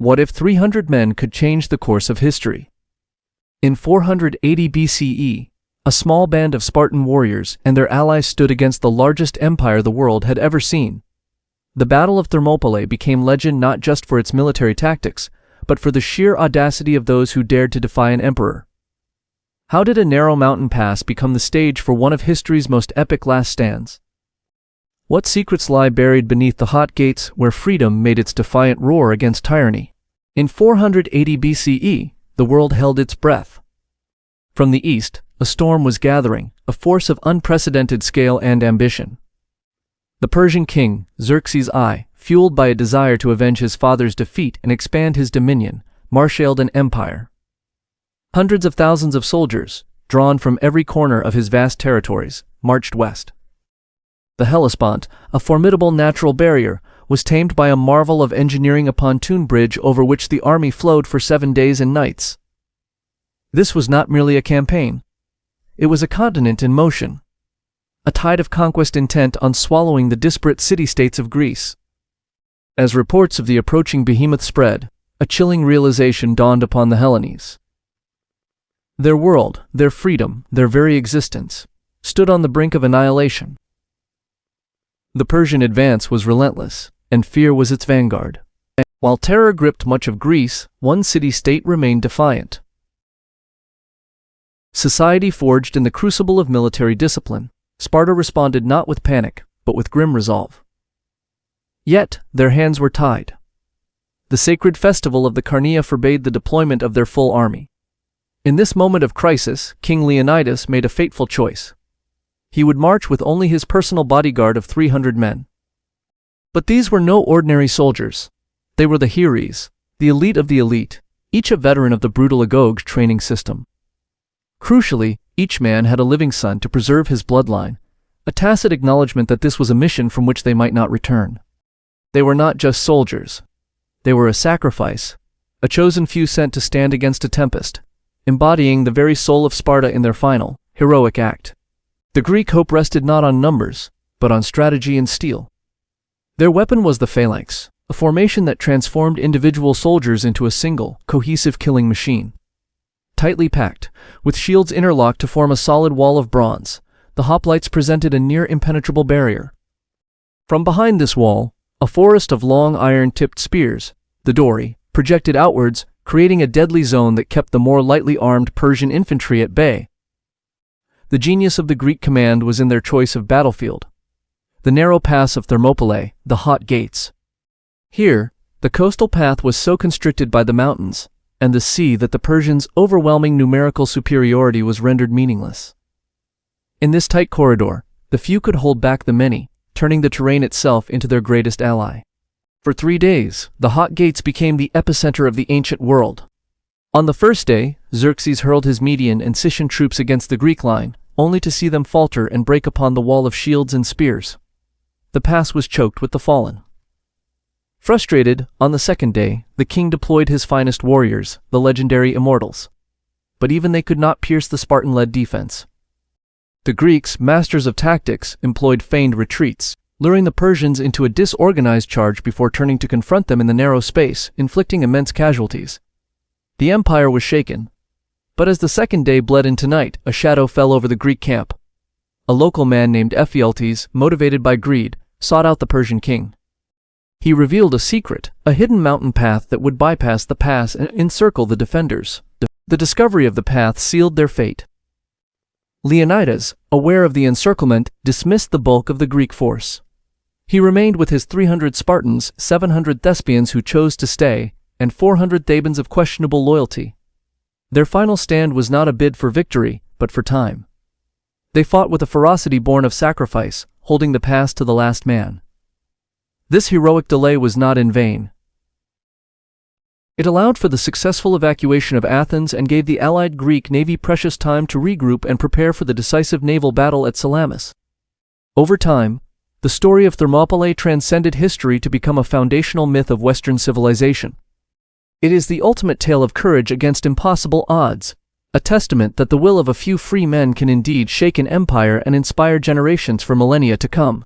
What if 300 men could change the course of history? In 480 BCE, a small band of Spartan warriors and their allies stood against the largest empire the world had ever seen. The Battle of Thermopylae became legend not just for its military tactics, but for the sheer audacity of those who dared to defy an emperor. How did a narrow mountain pass become the stage for one of history's most epic last stands? What secrets lie buried beneath the hot gates where freedom made its defiant roar against tyranny? In 480 BCE, the world held its breath. From the east, a storm was gathering, a force of unprecedented scale and ambition. The Persian king, Xerxes I, fueled by a desire to avenge his father's defeat and expand his dominion, marshaled an empire. Hundreds of thousands of soldiers, drawn from every corner of his vast territories, marched west. The Hellespont, a formidable natural barrier, was tamed by a marvel of engineering, a pontoon bridge over which the army flowed for 7 days and nights. This was not merely a campaign. It was a continent in motion. A tide of conquest intent on swallowing the disparate city-states of Greece. As reports of the approaching behemoth spread, a chilling realization dawned upon the Hellenes. Their world, their freedom, their very existence, stood on the brink of annihilation. The Persian advance was relentless, and fear was its vanguard. While terror gripped much of Greece, one city-state remained defiant. Society forged in the crucible of military discipline, Sparta responded not with panic, but with grim resolve. Yet, their hands were tied. The sacred festival of the Carnea forbade the deployment of their full army. In this moment of crisis, King Leonidas made a fateful choice. He would march with only his personal bodyguard of 300 men. But these were no ordinary soldiers. They were the Heres, the elite of the elite, each a veteran of the brutal Agoge training system. Crucially, each man had a living son to preserve his bloodline, a tacit acknowledgement that this was a mission from which they might not return. They were not just soldiers. They were a sacrifice, a chosen few sent to stand against a tempest, embodying the very soul of Sparta in their final, heroic act. The Greek hope rested not on numbers, but on strategy and steel. Their weapon was the phalanx, a formation that transformed individual soldiers into a single, cohesive killing machine. Tightly packed, with shields interlocked to form a solid wall of bronze, the hoplites presented a near-impenetrable barrier. From behind this wall, a forest of long iron-tipped spears, the dory, projected outwards, creating a deadly zone that kept the more lightly armed Persian infantry at bay. The genius of the Greek command was in their choice of battlefield. The narrow pass of Thermopylae, the hot gates. Here, the coastal path was so constricted by the mountains and the sea that the Persians' overwhelming numerical superiority was rendered meaningless. In this tight corridor, the few could hold back the many, turning the terrain itself into their greatest ally. For 3 days, the hot gates became the epicenter of the ancient world. On the first day, Xerxes hurled his Median and Sicyan troops against the Greek line, only to see them falter and break upon the wall of shields and spears. The pass was choked with the fallen. Frustrated, on the second day, the king deployed his finest warriors, the legendary Immortals. But even they could not pierce the Spartan-led defense. The Greeks, masters of tactics, employed feigned retreats, luring the Persians into a disorganized charge before turning to confront them in the narrow space, inflicting immense casualties. The empire was shaken. But as the second day bled into night, a shadow fell over the Greek camp. A local man named Ephialtes, motivated by greed, sought out the Persian king. He revealed a secret, a hidden mountain path that would bypass the pass and encircle the defenders. The discovery of the path sealed their fate. Leonidas, aware of the encirclement, dismissed the bulk of the Greek force. He remained with his 300 Spartans, 700 Thespians who chose to stay, and 400 Thebans of questionable loyalty. Their final stand was not a bid for victory, but for time. They fought with a ferocity born of sacrifice, holding the pass to the last man. This heroic delay was not in vain. It allowed for the successful evacuation of Athens and gave the allied Greek navy precious time to regroup and prepare for the decisive naval battle at Salamis. Over time, the story of Thermopylae transcended history to become a foundational myth of Western civilization. It is the ultimate tale of courage against impossible odds, a testament that the will of a few free men can indeed shake an empire and inspire generations for millennia to come.